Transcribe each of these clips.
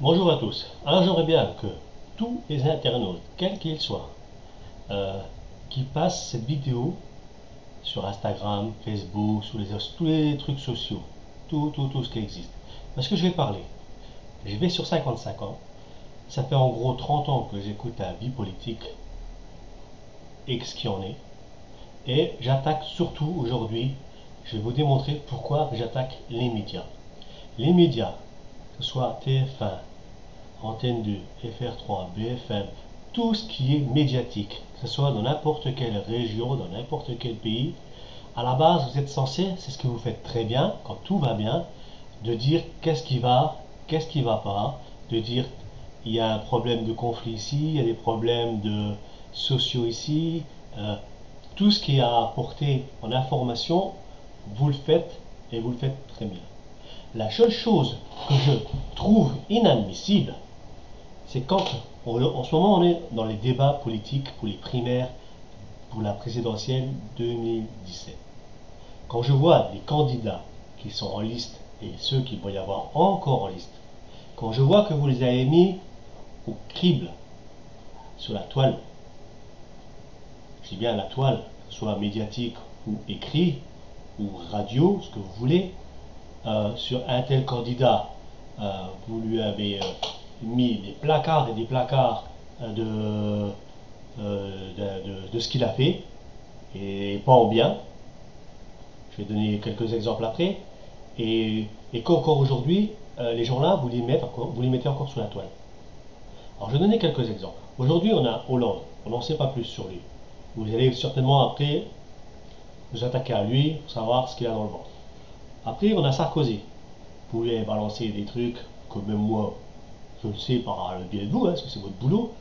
Bonjour à tous. Alors j'aimerais bien que tous les internautes, quels qu'ils soient, euh, qui passent cette vidéo sur Instagram, Facebook, sur tous les trucs sociaux, tout ce qui existe. Parce que je vais parler. Je vais sur 55 ans. Ça fait en gros 30 ans que j'écoute la vie politique et ce qui en est. Et j'attaque surtout aujourd'hui, je vais vous démontrer pourquoi j'attaque les médias. Les médias, que ce soit TF1, Antenne 2, FR3, BFM, tout ce qui est médiatique, que ce soit dans n'importe quelle région, dans n'importe quel pays, à la base, vous êtes censé, c'est ce que vous faites très bien, quand tout va bien, de dire qu'est-ce qui va pas, de dire il y a un problème de conflit ici, il y a des problèmes de sociaux ici, euh, tout ce qui est à apporter en information, vous le faites et vous le faites très bien. La seule chose que je trouve inadmissible, c'est quand, en ce moment, on est dans les débats politiques pour les primaires pour la présidentielle 2017. Quand je vois les candidats qui sont en liste et ceux qui vont y avoir encore en liste, quand je vois que vous les avez mis au crible sur la toile, je dis bien la toile, que ce soit médiatique ou écrit ou radio, ce que vous voulez, sur un tel candidat, vous lui avez mis des placards et des placards de ce qu'il a fait, et pas en bien. Je vais donner quelques exemples après. Et qu'encore aujourd'hui, les gens-là, vous les mettez encore sous la toile. Alors je vais donner quelques exemples. Aujourd'hui, on a Hollande. On n'en sait pas plus sur lui. Vous allez certainement après vous attaquer à lui pour savoir ce qu'il a dans le ventre. Après, on a Sarkozy. Vous pouvez balancer des trucs que même moi, je le sais par le biais de vous, parce que c'est votre boulot,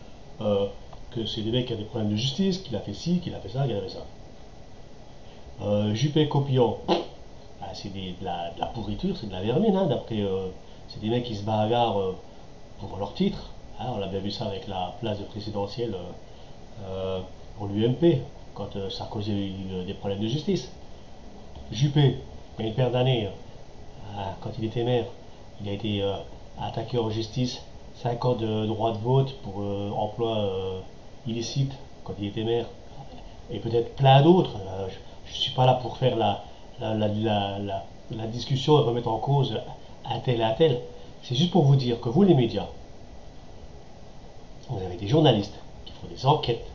que c'est des mecs qui ont des problèmes de justice, qu'il a fait ci, qu'il a fait ça, qu'il a fait ça. Juppé Copillon, c'est de la pourriture, c'est de la vermine, hein, d'après. C'est des mecs qui se bagarrent pour leur titre. Hein, on a bien vu ça avec la place de présidentielle pour l'UMP, quand Sarkozy a eu des problèmes de justice. Juppé, il y a une paire d'années, quand il était maire, il a été attaqué en justice, 5 ans de droit de vote pour emploi illicite quand il était maire, et peut-être plein d'autres. Je ne suis pas là pour faire la discussion et remettre en cause un tel et un tel. C'est juste pour vous dire que vous, les médias, vous avez des journalistes qui font des enquêtes,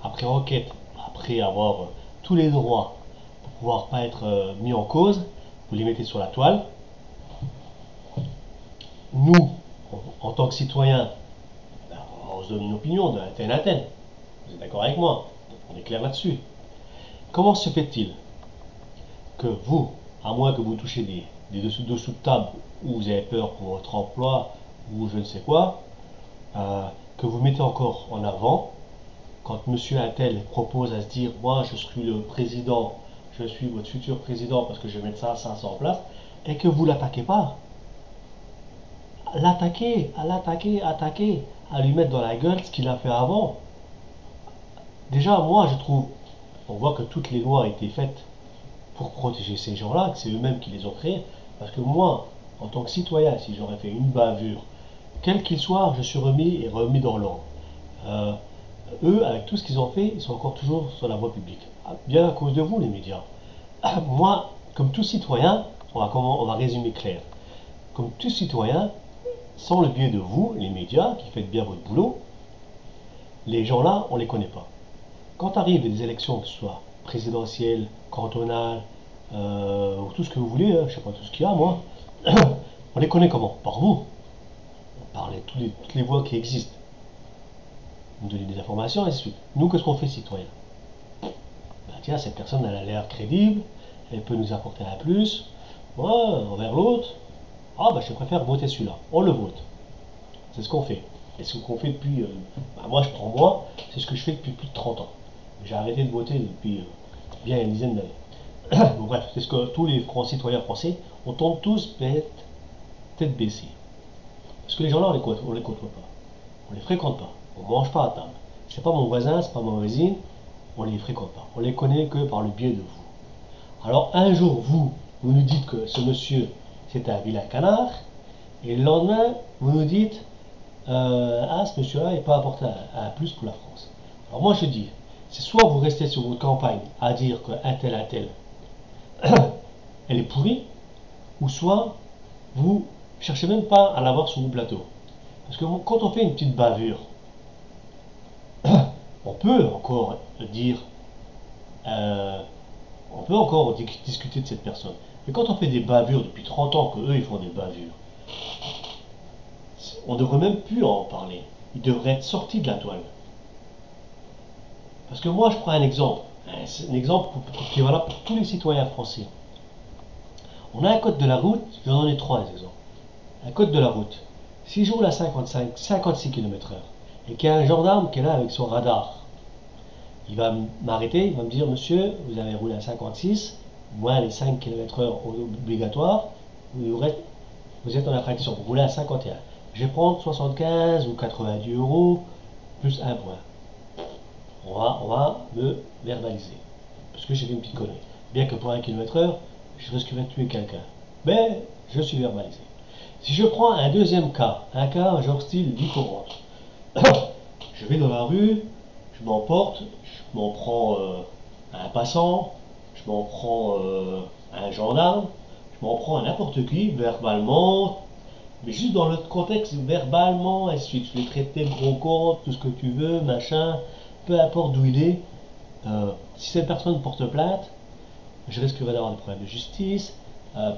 après enquête, après avoir tous les droits pour pouvoir pas être mis en cause, vous les mettez sur la toile. Nous, en tant que citoyens, ben, on se donne une opinion d'un tel à tel. Vous êtes d'accord avec moi? On est clair là-dessus. Comment se fait-il que vous, à moins que vous touchiez des dessous de table ou vous avez peur pour votre emploi ou je ne sais quoi, que vous mettez encore en avant quand monsieur Attel propose à se dire moi je suis le président, je suis votre futur président parce que je vais mettre ça en place, et que vous l'attaquez pas. Attaquer, à lui mettre dans la gueule ce qu'il a fait avant. Déjà, moi je trouve, on voit que toutes les lois ont été faites pour protéger ces gens-là, que c'est eux-mêmes qui les ont créés. Parce que moi, en tant que citoyen, si j'aurais fait une bavure, quel qu'il soit, je suis remis dans l'ordre. Euh, Eux, avec tout ce qu'ils ont fait, ils sont encore toujours sur la voie publique. Bien à cause de vous, les médias. Moi, comme tout citoyen, on va résumer clair. Comme tout citoyen, sans le biais de vous, les médias, qui faites bien votre boulot, les gens-là, on ne les connaît pas. Quand arrivent des élections, que ce soit présidentielles, cantonales, ou tout ce que vous voulez, hein, je ne sais pas tout ce qu'il y a, moi, on les connaît comment? Par vous. Par toutes les voies qui existent. Vous donnez des informations, et ainsi de suite. Nous, qu'est-ce qu'on fait, citoyens? Ben, tiens, cette personne, elle a l'air crédible, elle peut nous apporter un plus. Moi, envers l'autre, ah, ben, je préfère voter celui-là. On le vote. C'est ce qu'on fait. Et ce qu'on fait depuis. Moi, je prends moi, c'est ce que je fais depuis plus de 30 ans. J'ai arrêté de voter depuis bien une dizaine d'années. Bon, bref, c'est ce que tous les citoyens français, on tombe tous tête baissée. Parce que les gens-là, on les côtoie pas. On les fréquente pas. On mange pas à table. C'est pas mon voisin, c'est pas ma voisine. On les fréquente pas. On les connaît que par le biais de vous. Alors, un jour, vous nous dites que ce monsieur, c'est un vilain canard. Et le lendemain, vous nous dites ah, ce monsieur-là n'est pas apporté un plus pour la France. Alors moi je dis, c'est soit vous restez sur votre campagne à dire qu'un tel, elle est pourrie, ou soit vous cherchez même pas à l'avoir sur vos plateaux. Parce que quand on fait une petite bavure, on peut encore dire, euh, on peut encore discuter de cette personne. Mais quand on fait des bavures depuis 30 ans, que eux ils font des bavures, on devrait même plus en parler. Ils devraient être sortis de la toile. Parce que moi je prends un exemple, un exemple qui est valable pour tous les citoyens français. On a un code de la route, j'en ai trois exemples. Un code de la route. Si je roule à 56 km/h et qu'il y a un gendarme qui est là avec son radar, il va m'arrêter, il va me dire monsieur, vous avez roulé à 56, moins les 5 km/h obligatoires, vous êtes en infraction, vous roulez à 51. Je vais prendre 75 ou 90 euros plus un point. On va me verbaliser. Parce que j'ai fait une petite connerie. Bien que pour 1 km/h, je risquerais de tuer quelqu'un. Mais je suis verbalisé. Si je prends un deuxième cas, un cas genre style vie courante, je vais dans la rue, je m'emporte, je m'en prends à un passant, je m'en prends à un gendarme, je m'en prends à n'importe qui, verbalement, mais juste dans le contexte verbalement, et suite, je vais traiter de gros con, tout ce que tu veux, machin, peu importe d'où il est. Si cette personne porte plainte, je risquerai d'avoir des problèmes de justice,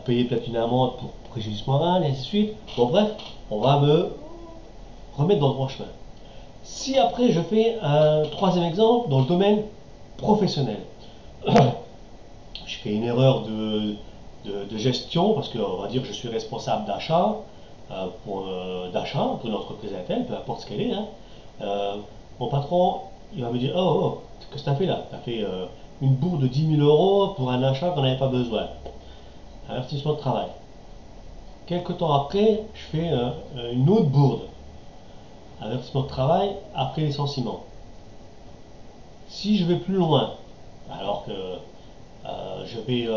payer peut-être une amende pour préjudice moral, et ainsi de suite. Bon bref, on va me remettre dans le droit chemin. Si après je fais un troisième exemple dans le domaine professionnel, je fais une erreur de gestion, parce qu'on va dire que je suis responsable d'achat, pour une entreprise Intel, peu importe ce qu'elle est, hein. Mon patron, il va me dire, oh, qu'est-ce que tu as fait là? Tu as fait une bourre de 10 000 euros pour un achat qu'on n'avait pas besoin. Avertissement de travail. Quelques temps après, je fais une autre bourde. Avertissement de travail après licenciement. Si je vais plus loin, alors que je vais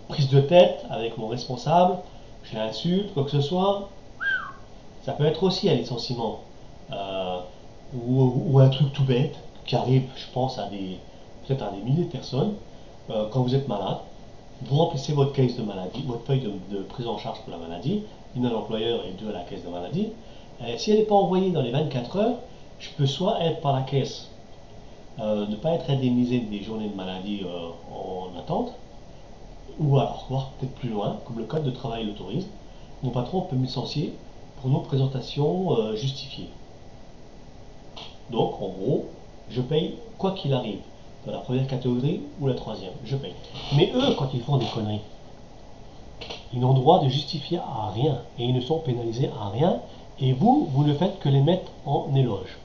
prise de tête avec mon responsable, je l'insulte, quoi que ce soit, ça peut être aussi un licenciement. Euh, ou un truc tout bête qui arrive, je pense, peut-être à des milliers de personnes. Quand vous êtes malade, vous remplissez votre caisse de maladie, votre feuille de prise en charge pour la maladie, une à l'employeur et deux à la caisse de maladie. Et si elle n'est pas envoyée dans les 24 heures, je peux soit être par la caisse, ne pas être indemnisé des journées de maladie en attente, ou alors voir peut-être plus loin, comme le code de travail l'autorise, mon patron peut me licencier pour non présentation justifiée. Donc, en gros, je paye quoi qu'il arrive, dans la première catégorie ou la troisième, je paye. Mais eux, quand ils font des conneries, ils n'ont droit de justifier à rien et ils ne sont pénalisés à rien. Et vous ne faites que les mettre en éloge.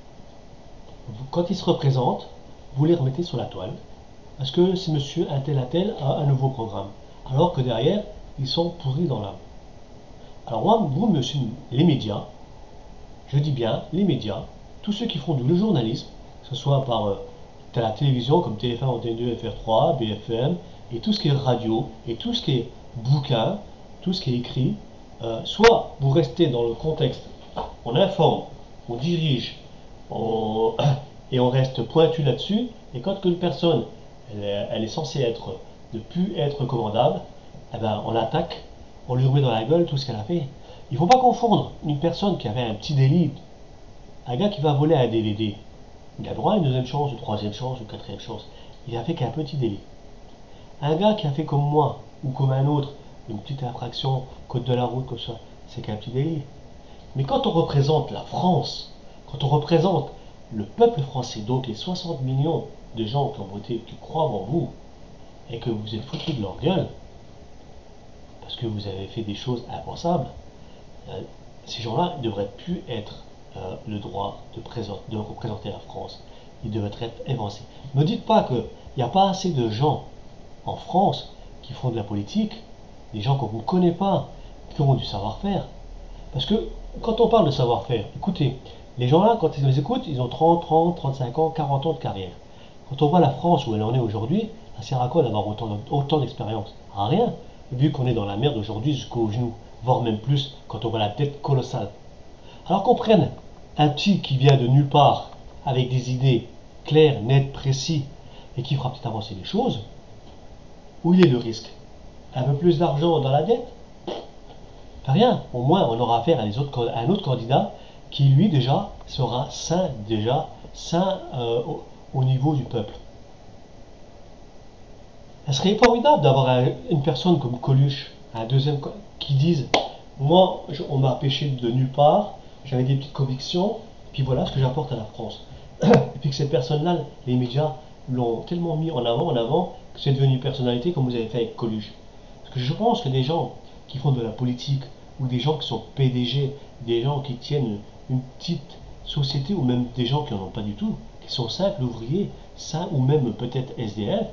Quand ils se représentent, vous les remettez sur la toile parce que c'est monsieur un tel a un nouveau programme. Alors que derrière, ils sont pourris dans l'âme. Alors moi, vous, monsieur, les médias, je dis bien les médias, tous ceux qui font du journalisme, que ce soit par la télévision comme TF1, Antenne 2, FR3, BFM, et tout ce qui est radio, et tout ce qui est bouquin, tout ce qui est écrit, soit vous restez dans le contexte, on informe, on dirige, et on reste pointu là-dessus, et quand une personne, elle est censée être, ne plus être commandable, eh ben, on l'attaque, on lui remet dans la gueule tout ce qu'elle a fait. Il ne faut pas confondre une personne qui avait un petit délit, un gars qui va voler un DVD, il a droit à une deuxième chance, une troisième chance, une quatrième chance. Il a fait qu'un petit délit. Un gars qui a fait comme moi, ou comme un autre, une petite infraction, code de la route, comme ça, c'est qu'un petit délit. Mais quand on représente la France, quand on représente le peuple français, donc les 60 millions de gens qui ont voté, qui croient en vous, et que vous êtes foutus de leur gueule, parce que vous avez fait des choses impensables, ces gens-là ne devraient plus être le droit de représenter la France. Ils devraient être évincés. Ne me dites pas qu'il n'y a pas assez de gens en France qui font de la politique, des gens qu'on ne connaît pas, qui ont du savoir-faire. Parce que quand on parle de savoir-faire, écoutez, les gens-là, quand ils nous écoutent, ils ont 30, 35 ans, 40 ans de carrière. Quand on voit la France où elle en est aujourd'hui, ça sert à quoi d'avoir autant d'expérience? À rien, vu qu'on est dans la merde aujourd'hui jusqu'aux genoux, voire même plus quand on voit la dette colossale. Alors qu'on prenne un petit qui vient de nulle part, avec des idées claires, nettes, précises, et qui fera peut-être avancer les choses, où il est le risque? Un peu plus d'argent dans la dette? Rien. Au moins, on aura affaire à, un autre candidat qui, lui, déjà, sera sain au niveau du peuple. Ça serait formidable d'avoir une personne comme Coluche, un deuxième, qui dise, moi, on m'a pêché de nulle part, j'avais des petites convictions, puis voilà ce que j'apporte à la France. Et puis que cette personne-là, les médias l'ont tellement mis en avant, que c'est devenu une personnalité comme vous avez fait avec Coluche. Parce que je pense que des gens qui font de la politique, ou des gens qui sont PDG, des gens qui tiennent une petite société, ou même des gens qui n'en ont pas du tout, qui sont simples ouvriers, sains, ou même peut-être SDF,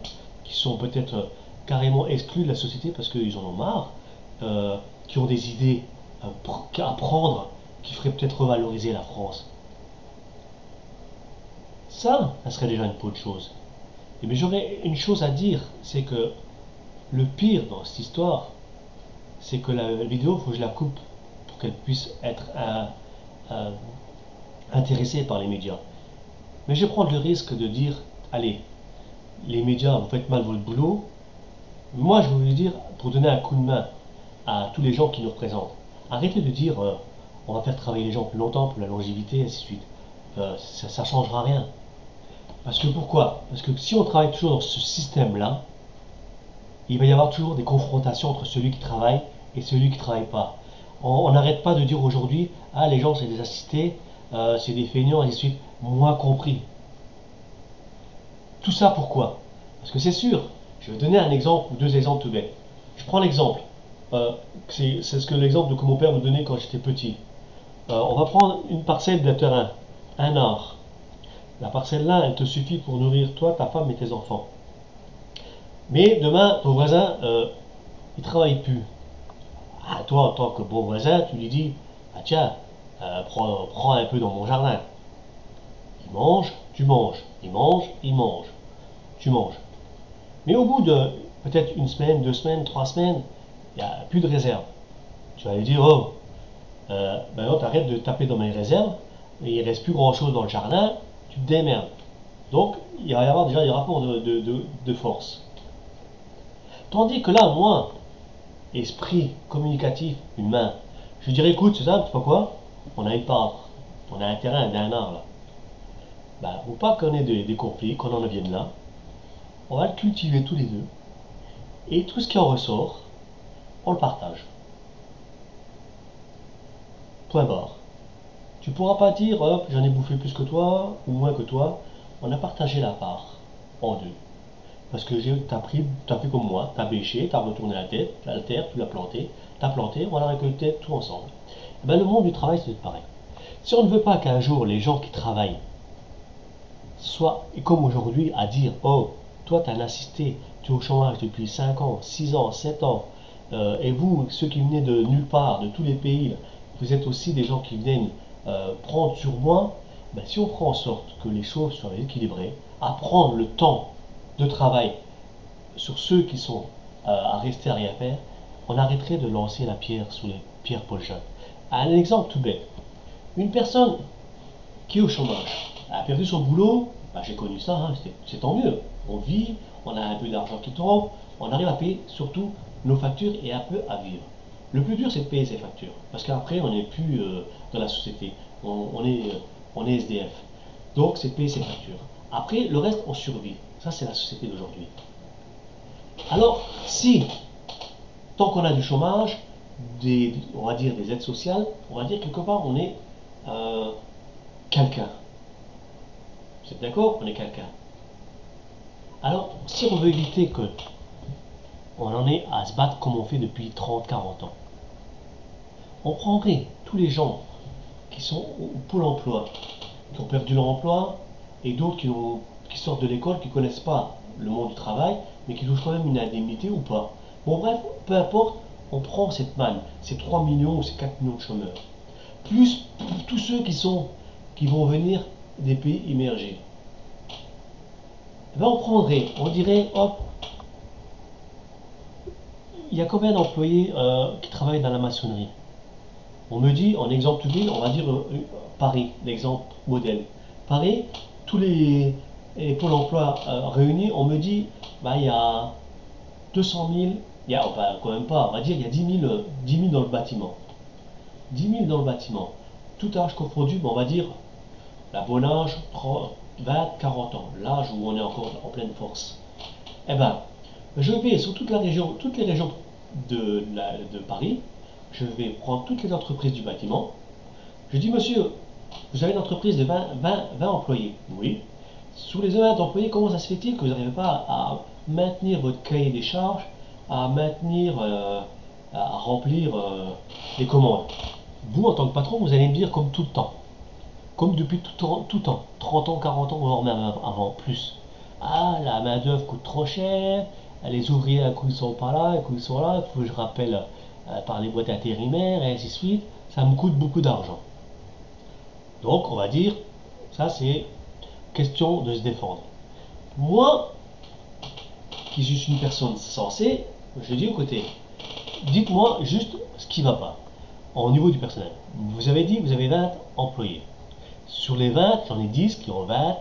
qui sont peut-être carrément exclus de la société parce qu'ils en ont marre, qui ont des idées à prendre, qui feraient peut-être revaloriser la France. Ça serait déjà une bonne chose. Mais j'aurais une chose à dire, c'est que le pire dans cette histoire, c'est que la vidéo, il faut que je la coupe pour qu'elle puisse être intéressée par les médias. Mais je vais prendre le risque de dire, allez, les médias, vous faites mal votre boulot. Moi, je voulais dire, pour donner un coup de main à tous les gens qui nous représentent, arrêtez de dire, on va faire travailler les gens plus longtemps pour la longévité, et ainsi de suite. Ça ne changera rien. Parce que pourquoi? Parce que si on travaille toujours dans ce système-là, il va y avoir toujours des confrontations entre celui qui travaille et celui qui ne travaille pas. On n'arrête pas de dire aujourd'hui, ah les gens c'est des assistés, c'est des feignants, et ainsi de suite, moi compris. Tout ça pourquoi? Parce que c'est sûr, je vais donner un exemple ou deux exemples tout bêtes. Je prends l'exemple, c'est l'exemple de que mon père me donnait quand j'étais petit. On va prendre une parcelle de terrain, un art. La parcelle là, elle te suffit pour nourrir toi, ta femme et tes enfants. Mais demain, ton voisin, il travaille plus. Ah, toi, en tant que bon voisin, tu lui dis, ah tiens, prends un peu dans mon jardin. Il mange, tu manges. Il mange, il mange. Tu manges. Mais au bout de peut-être une semaine, 2 semaines, 3 semaines, il n'y a plus de réserve. Tu vas lui dire, oh, maintenant t'arrêtes de taper dans mes réserves, et il ne reste plus grand chose dans le jardin, tu te démerdes. Donc, il va y avoir déjà des rapports de force. Tandis que là, moi, esprit communicatif humain, je dirais, écoute, c'est ça, tu sais pas quoi? On a une part, on a un terrain d'un art là. Ben, faut pas qu'on ait des conflits, qu'on en vienne là. On va le cultiver tous les deux. Et tout ce qui en ressort, on le partage. Point barre. Tu pourras pas dire, hop, j'en ai bouffé plus que toi, ou moins que toi. On a partagé la part en deux. Parce que t'as fait comme moi, t'as bêché, t'as retourné la terre, tu l'as planté, on a récolté tout ensemble. Et ben, le monde du travail, c'est pareil. Si on ne veut pas qu'un jour les gens qui travaillent soient, comme aujourd'hui, à dire, oh, toi, tu as un assisté, tu es au chômage depuis 5 ans, 6 ans, 7 ans, et vous, ceux qui venaient de nulle part, de tous les pays, vous êtes aussi des gens qui viennent prendre sur moi, ben, si on prend en sorte que les choses soient équilibrées, à prendre le temps de travail sur ceux qui sont à rester à rien faire, on arrêterait de lancer la pierre sous les pierres Paul Jacques. Un exemple tout bête. Une personne qui est au chômage, elle a perdu son boulot, bah, j'ai connu ça, hein, c'est tant mieux. On vit, on a un peu d'argent qui tombe, on arrive à payer surtout nos factures et un peu à vivre. Le plus dur, c'est de payer ses factures, parce qu'après, on n'est plus dans la société, on est SDF. Donc, c'est de payer ses factures. Après, le reste, on survit. Ça, c'est la société d'aujourd'hui. Alors, si, tant qu'on a du chômage, on va dire des aides sociales, on va dire quelque part, on est quelqu'un. Vous êtes d'accord? On est quelqu'un. Alors, si on veut éviter que on en ait à se battre comme on fait depuis 30, 40 ans, on prendrait tous les gens qui sont au Pôle emploi, qui ont perdu leur emploi, et d'autres qui sortent de l'école, qui ne connaissent pas le monde du travail, mais qui touchent quand même une indemnité ou pas. Bon bref, peu importe, on prend cette manne, ces 3 millions ou ces 4 millions de chômeurs, plus tous ceux qui vont venir des pays émergés. Eh ben on dirait, hop, il y a combien d'employés qui travaillent dans la maçonnerie? On me dit, en exemple tout on va dire Paris, l'exemple modèle. Paris, tous les pôles emploi réunis, on me dit, bah, il y a 200 000, il y a, enfin, quand même pas, on va dire, il y a 10 000 dans le bâtiment. 10 000 dans le bâtiment. Tout âge confondu, on va dire, la bonne âge, 20, 40 ans, l'âge où on est encore en pleine force. Eh ben, je vais sur toute la région, toutes les régions de Paris, je vais prendre toutes les entreprises du bâtiment. Je dis, monsieur, vous avez une entreprise de 20 employés. Oui. Sous les 20 employés, comment ça se fait-il que vous n'arrivez pas à maintenir votre cahier des charges, à maintenir, à remplir les commandes? Vous, en tant que patron, vous allez me dire comme tout le temps, comme depuis tout temps, 30 ans, 40 ans, voire même avant, plus. Ah, la main-d'œuvre coûte trop cher, les ouvriers, un coup ils sont pas là, un coup ils sont là, il faut que je rappelle par les boîtes intérimaires, et ainsi de suite, ça me coûte beaucoup d'argent. Donc, on va dire, ça c'est question de se défendre. Moi, qui suis une personne sensée, je dis au côté, dites-moi juste ce qui ne va pas au niveau du personnel. Vous avez dit que vous avez 20 employés. Sur les 20, j'en ai 10 qui ont 20,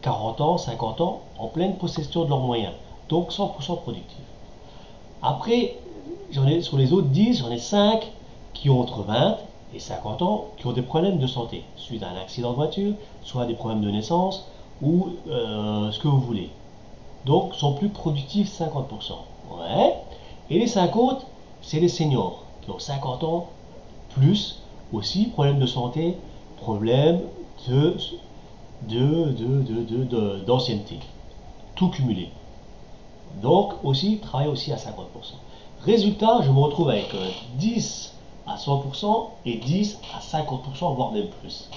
40 ans, 50 ans, en pleine possession de leurs moyens. Donc 100% productifs. Après, sur les autres 10, j'en ai 5 qui ont entre 20 et 50 ans, qui ont des problèmes de santé, suite à un accident de voiture, soit des problèmes de naissance, ou ce que vous voulez. Donc, sont plus productifs 50%. Ouais. Et les 5 autres, c'est les seniors, qui ont 50 ans, plus aussi, problèmes de santé, problèmes d'ancienneté. Tout cumulé. Donc, aussi, travaille aussi à 50%. Résultat, je me retrouve avec 10 à 100% et 10 à 50%, voire même plus.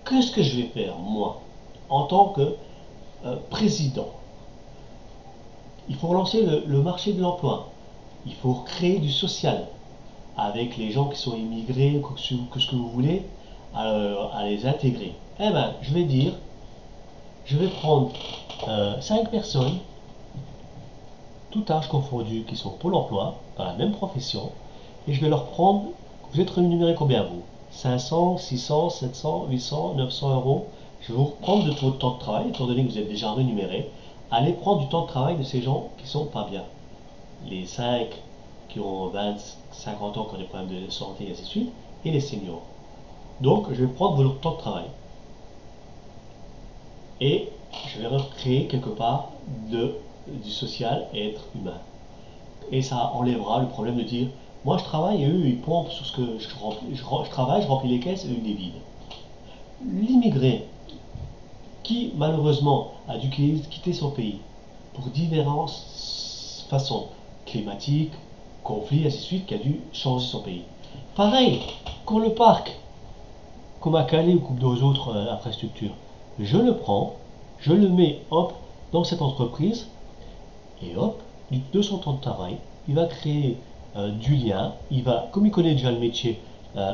Qu'est-ce que je vais faire, moi, en tant que président? Il faut relancer le marché de l'emploi. Il faut créer du social avec les gens qui sont immigrés, que ce que vous voulez, à les intégrer. Eh bien, je vais dire, je vais prendre 5 personnes, tout âge confondu, qui sont Pôle emploi, dans la même profession, et je vais leur prendre, vous êtes rémunéré combien vous? 500, 600, 700, 800, 900 euros. Je vais vous reprendre de votre temps de travail, étant donné que vous êtes déjà rémunéré, allez prendre du temps de travail de ces gens qui sont pas bien. Les 5 qui ont 20, 50 ans, qui ont des problèmes de santé, et ainsi de suite, et les seniors. Donc, je vais prendre votre temps de travail. Et je vais recréer quelque part du social et être humain. Et ça enlèvera le problème de dire, moi je travaille et eux ils pompent sur ce que je travaille, je remplis les caisses et eux ils les vident. L'immigré qui malheureusement a dû quitter son pays pour diverses façons, climatiques, conflits, ainsi de suite, qui a dû changer son pays. Pareil, quand le parc, comme à Calais ou comme dans autres infrastructures, je le prends, je le mets hop dans cette entreprise et hop, de son temps de travail, il va créer du lien, il va, comme il connaît déjà le métier,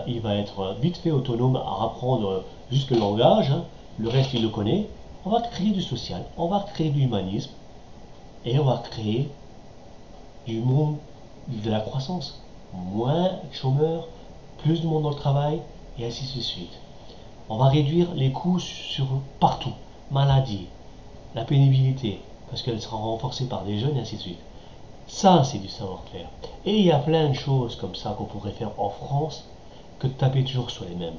il va être vite fait autonome à apprendre juste le langage, hein, le reste il le connaît. On va créer du social, on va créer du humanisme et on va créer du monde, de la croissance. Moins de chômeurs, plus de monde dans le travail et ainsi de suite. On va réduire les coûts sur partout, maladie, la pénibilité, parce qu'elle sera renforcée par des jeunes et ainsi de suite. Ça, c'est du savoir-faire. Et il y a plein de choses comme ça qu'on pourrait faire en France que de taper toujours sur les mêmes.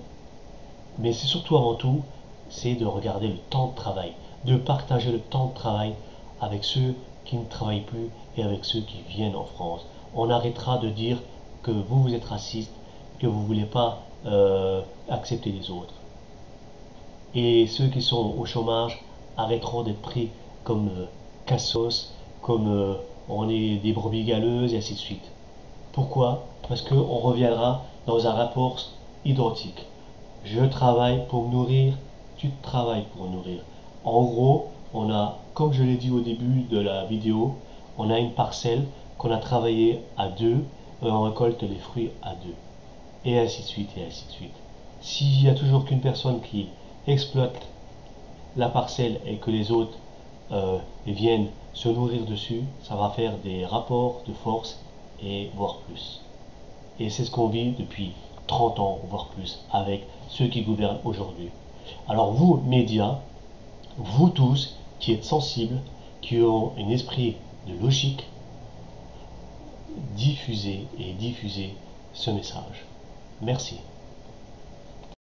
Mais c'est surtout avant tout, c'est de regarder le temps de travail, de partager le temps de travail avec ceux qui ne travaillent plus et avec ceux qui viennent en France. On arrêtera de dire que vous êtes raciste, que vous ne voulez pas accepter les autres. Et ceux qui sont au chômage arrêteront d'être pris comme cassos, comme on est des brebis galeuses et ainsi de suite. Pourquoi? Parce qu'on reviendra dans un rapport identique. Je travaille pour me nourrir, tu travailles pour me nourrir. En gros, on a, comme je l'ai dit au début de la vidéo, on a une parcelle qu'on a travaillé à deux et on récolte les fruits à deux. Et ainsi de suite, et ainsi de suite. S'il n'y a toujours qu'une personne qui exploite la parcelle et que les autres viennent se nourrir dessus, ça va faire des rapports de force et voire plus. Et c'est ce qu'on vit depuis 30 ans, voire plus, avec ceux qui gouvernent aujourd'hui. Alors vous, médias, vous tous qui êtes sensibles, qui ont un esprit de logique, diffusez ce message. Merci.